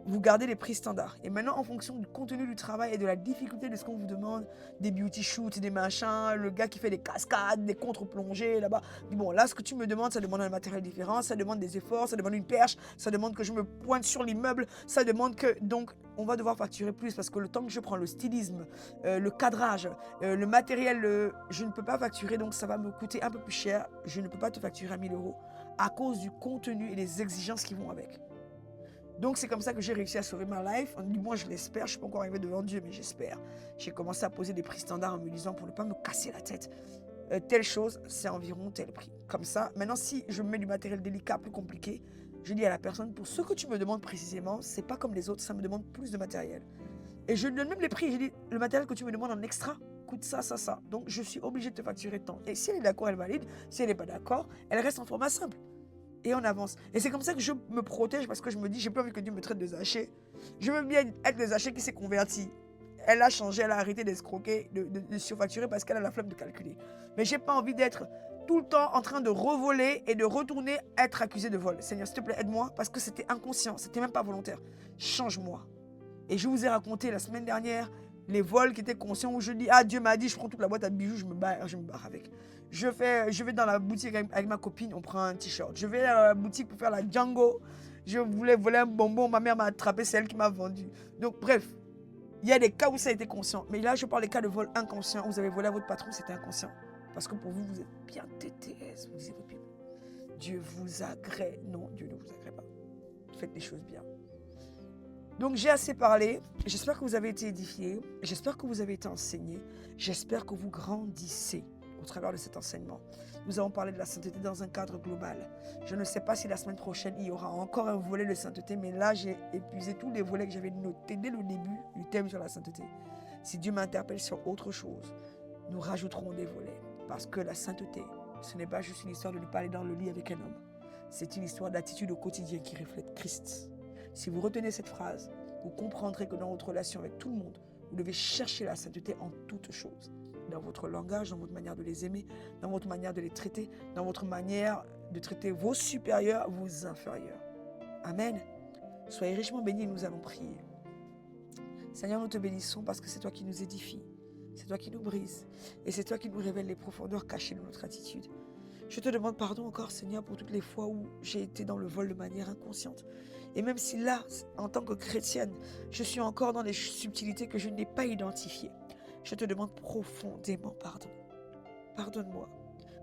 Vous gardez les prix standards. Et maintenant, en fonction du contenu du travail et de la difficulté de ce qu'on vous demande, des beauty shoots, des machins, le gars qui fait des cascades, des contre-plongées là-bas, dit bon, là, ce que tu me demandes, ça demande un matériel différent, ça demande des efforts, ça demande une perche, ça demande que je me pointe sur l'immeuble, ça demande que... Donc, on va devoir facturer plus parce que le temps que je prends, le stylisme, le cadrage, le matériel, je ne peux pas facturer, donc ça va me coûter un peu plus cher. Je ne peux pas te facturer à 1 000 € à cause du contenu et des exigences qui vont avec. Donc c'est comme ça que j'ai réussi à sauver ma life. Du moins je l'espère, je ne suis pas encore arrivé devant Dieu, mais j'espère. J'ai commencé à poser des prix standards en me disant pour ne pas me casser la tête. Telle chose, c'est environ tel prix. Comme ça, maintenant si je mets du matériel délicat, plus compliqué, je dis à la personne, pour ce que tu me demandes précisément, c'est pas comme les autres, ça me demande plus de matériel. Et je donne même les prix, je dis, le matériel que tu me demandes en extra coûte ça, ça, ça. Donc je suis obligée de te facturer tant. Et si elle est d'accord, elle valide. Si elle n'est pas d'accord, elle reste en format simple. Et on avance. Et c'est comme ça que je me protège parce que je me dis, j'ai pas envie que Dieu me traite de Zachée. Je veux bien être le Zachée qui s'est converti. Elle a changé, elle a arrêté d'escroquer, de surfacturer parce qu'elle a la flemme de calculer. Mais j'ai pas envie d'être tout le temps en train de revoler et de retourner être accusé de vol. Seigneur, s'il te plaît, aide-moi parce que c'était inconscient, c'était même pas volontaire. Change-moi. Et je vous ai raconté la semaine dernière les vols qui étaient conscients où je dis, ah Dieu m'a dit, je prends toute la boîte à bijoux, je me barre avec. Je vais dans la boutique avec ma copine, on prend un t-shirt. Je vais dans la boutique pour faire la Django. Je voulais voler un bonbon, ma mère m'a attrapé, c'est elle qui m'a vendu. Donc bref, il y a des cas où ça a été conscient. Mais là, je parle des cas de vol inconscient. Vous avez volé à votre patron, c'était inconscient. Parce que pour vous, vous êtes bien TTS, vous disiez votre Bible. Dieu vous agrée. Non, Dieu ne vous agrée pas. Faites les choses bien. Donc j'ai assez parlé, j'espère que vous avez été édifiés, j'espère que vous avez été enseignés, j'espère que vous grandissez au travers de cet enseignement. Nous avons parlé de la sainteté dans un cadre global. Je ne sais pas si la semaine prochaine, il y aura encore un volet de sainteté, mais là, j'ai épuisé tous les volets que j'avais notés dès le début du thème sur la sainteté. Si Dieu m'interpelle sur autre chose, nous rajouterons des volets. Parce que la sainteté, ce n'est pas juste une histoire de ne pas aller dans le lit avec un homme. C'est une histoire d'attitude au quotidien qui reflète Christ. Si vous retenez cette phrase, vous comprendrez que dans votre relation avec tout le monde, vous devez chercher la sainteté en toutes choses. Dans votre langage, dans votre manière de les aimer, dans votre manière de les traiter, dans votre manière de traiter vos supérieurs, vos inférieurs. Amen. Soyez richement bénis, nous allons prier. Seigneur, nous te bénissons parce que c'est toi qui nous édifies. C'est toi qui nous brises. Et c'est toi qui nous révèle les profondeurs cachées de notre attitude. Je te demande pardon encore, Seigneur, pour toutes les fois où j'ai été dans le vol de manière inconsciente. Et même si là, en tant que chrétienne, je suis encore dans des subtilités que je n'ai pas identifiées, je te demande profondément pardon. Pardonne-moi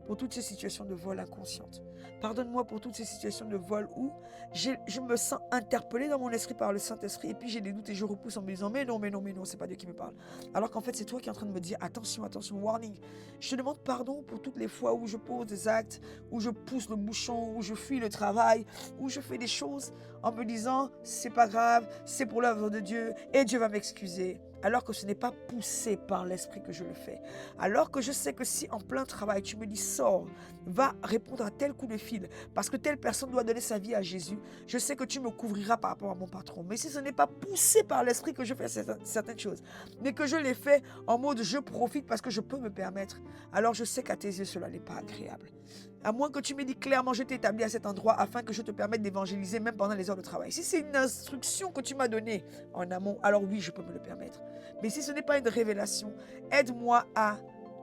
pour toutes ces situations de vol inconscientes. Pardonne-moi pour toutes ces situations de vol où je me sens interpellée dans mon esprit par le Saint-Esprit et puis j'ai des doutes et je repousse en me disant mais non, c'est pas Dieu qui me parle. Alors qu'en fait, c'est toi qui es en train de me dire attention, warning. Je te demande pardon pour toutes les fois où je pose des actes, où je pousse le bouchon, où je fuis le travail, où je fais des choses en me disant c'est pas grave, c'est pour l'œuvre de Dieu et Dieu va m'excuser. Alors que ce n'est pas poussé par l'esprit que je le fais. Alors que je sais que si en plein travail, tu me dis sors, va répondre à tel coup de fil, parce que telle personne doit donner sa vie à Jésus, je sais que tu me couvriras par rapport à mon patron. Mais si ce n'est pas poussé par l'esprit que je fais certaines choses, mais que je les fais en mode je profite parce que je peux me permettre, alors je sais qu'à tes yeux, cela n'est pas agréable. À moins que tu me dis clairement, je t'ai établi à cet endroit afin que je te permette d'évangéliser même pendant les heures de travail. Si c'est une instruction que tu m'as donnée en amont, alors oui, je peux me le permettre. Mais si ce n'est pas une révélation, aide-moi à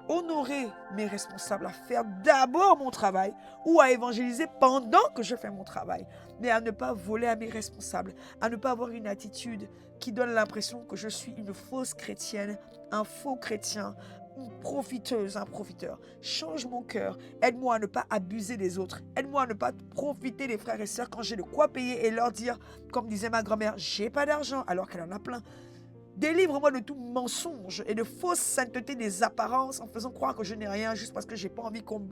honorer mes responsables, à faire d'abord mon travail ou à évangéliser pendant que je fais mon travail. Mais à ne pas voler à mes responsables, à ne pas avoir une attitude qui donne l'impression que je suis une fausse chrétienne, un faux chrétien, une profiteuse, un profiteur. Change mon cœur. Aide-moi à ne pas abuser des autres. Aide-moi à ne pas profiter des frères et sœurs quand j'ai de quoi payer et leur dire, comme disait ma grand-mère, j'ai pas d'argent alors qu'elle en a plein. Délivre-moi de tout mensonge et de fausse sainteté des apparences en faisant croire que je n'ai rien juste parce que j'ai pas envie qu'on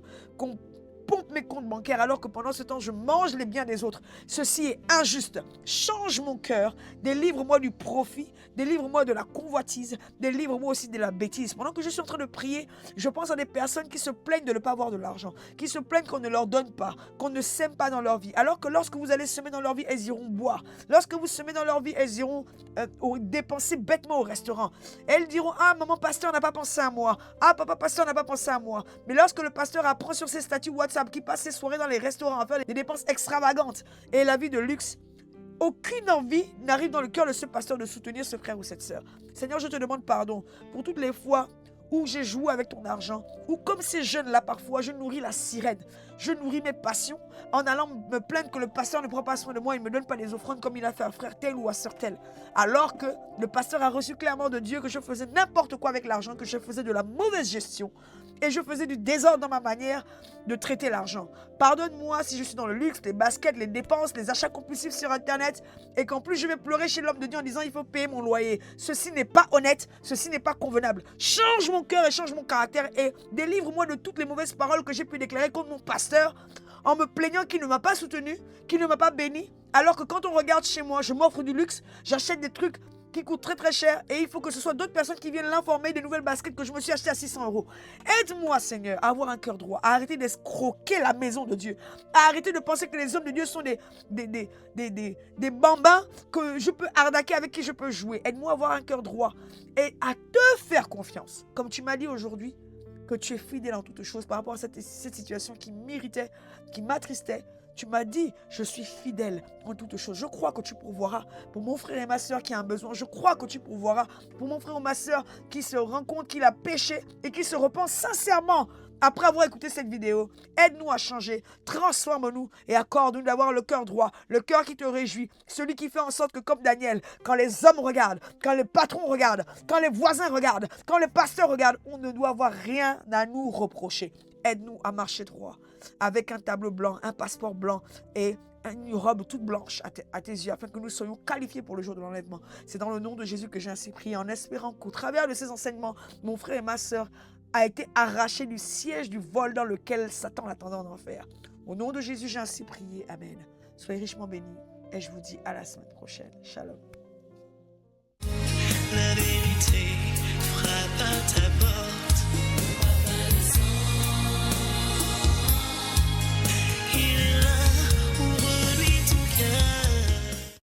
pompe mes comptes bancaires alors que pendant ce temps je mange les biens des autres. Ceci est injuste. Change mon cœur, délivre-moi du profit, délivre-moi de la convoitise, délivre-moi aussi de la bêtise. Pendant que je suis en train de prier, je pense à des personnes qui se plaignent de ne pas avoir de l'argent, qui se plaignent qu'on ne leur donne pas, qu'on ne sème pas dans leur vie. Alors que lorsque vous allez semer dans leur vie, elles iront boire. Lorsque vous semez dans leur vie, elles iront dépenser bêtement au restaurant. Elles diront, ah maman pasteur n'a pas pensé à moi, ah papa pasteur n'a pas pensé à moi. Mais lorsque le pasteur apprend sur ses statuts WhatsApp qui passe ses soirées dans les restaurants à faire des dépenses extravagantes et la vie de luxe, aucune envie n'arrive dans le cœur de ce pasteur de soutenir ce frère ou cette sœur. Seigneur, je te demande pardon pour toutes les fois où j'ai joué avec ton argent, ou comme ces jeunes-là parfois, je nourris la sirène, je nourris mes passions en allant me plaindre que le pasteur ne prend pas soin de moi, il ne me donne pas les offrandes comme il a fait à frère tel ou à sœur tel. Alors que le pasteur a reçu clairement de Dieu que je faisais n'importe quoi avec l'argent, que je faisais de la mauvaise gestion et je faisais du désordre dans ma manière de traiter l'argent. Pardonne-moi si je suis dans le luxe, les baskets, les dépenses, les achats compulsifs sur Internet et qu'en plus je vais pleurer chez l'homme de Dieu en disant il faut payer mon loyer. Ceci n'est pas honnête, ceci n'est pas convenable. Change mon cœur et change mon caractère et délivre-moi de toutes les mauvaises paroles que j'ai pu déclarer contre mon pasteur en me plaignant qu'il ne m'a pas soutenu, qu'il ne m'a pas béni. Alors que quand on regarde chez moi, je m'offre du luxe, j'achète des trucs qui coûtent très très cher et il faut que ce soit d'autres personnes qui viennent l'informer des nouvelles baskets que je me suis achetées à 600 €. Aide-moi Seigneur à avoir un cœur droit, à arrêter d'escroquer la maison de Dieu, à arrêter de penser que les hommes de Dieu sont des bambins que je peux arnaquer, avec qui je peux jouer. Aide-moi à avoir un cœur droit et à te faire confiance. Comme tu m'as dit aujourd'hui que tu es fidèle en toutes choses par rapport à cette situation qui m'irritait, qui m'attristait. Tu m'as dit, je suis fidèle en toutes choses. Je crois que tu pourvoiras pour mon frère et ma soeur qui a un besoin. Je crois que tu pourvoiras pour mon frère ou ma soeur qui se rend compte qu'il a péché et qui se repent sincèrement après avoir écouté cette vidéo. Aide-nous à changer, transforme-nous et accorde-nous d'avoir le cœur droit, le cœur qui te réjouit, celui qui fait en sorte que comme Daniel, quand les hommes regardent, quand les patrons regardent, quand les voisins regardent, quand les pasteurs regardent, on ne doit avoir rien à nous reprocher. Aide-nous à marcher droit, avec un tableau blanc, un passeport blanc et une robe toute blanche à tes yeux, afin que nous soyons qualifiés pour le jour de l'enlèvement. C'est dans le nom de Jésus que j'ai ainsi prié, en espérant qu'au travers de ces enseignements, mon frère et ma sœur a été arraché du siège du vol dans lequel Satan l'attendait en enfer. Au nom de Jésus, j'ai ainsi prié. Amen. Soyez richement bénis et je vous dis à la semaine prochaine. Shalom.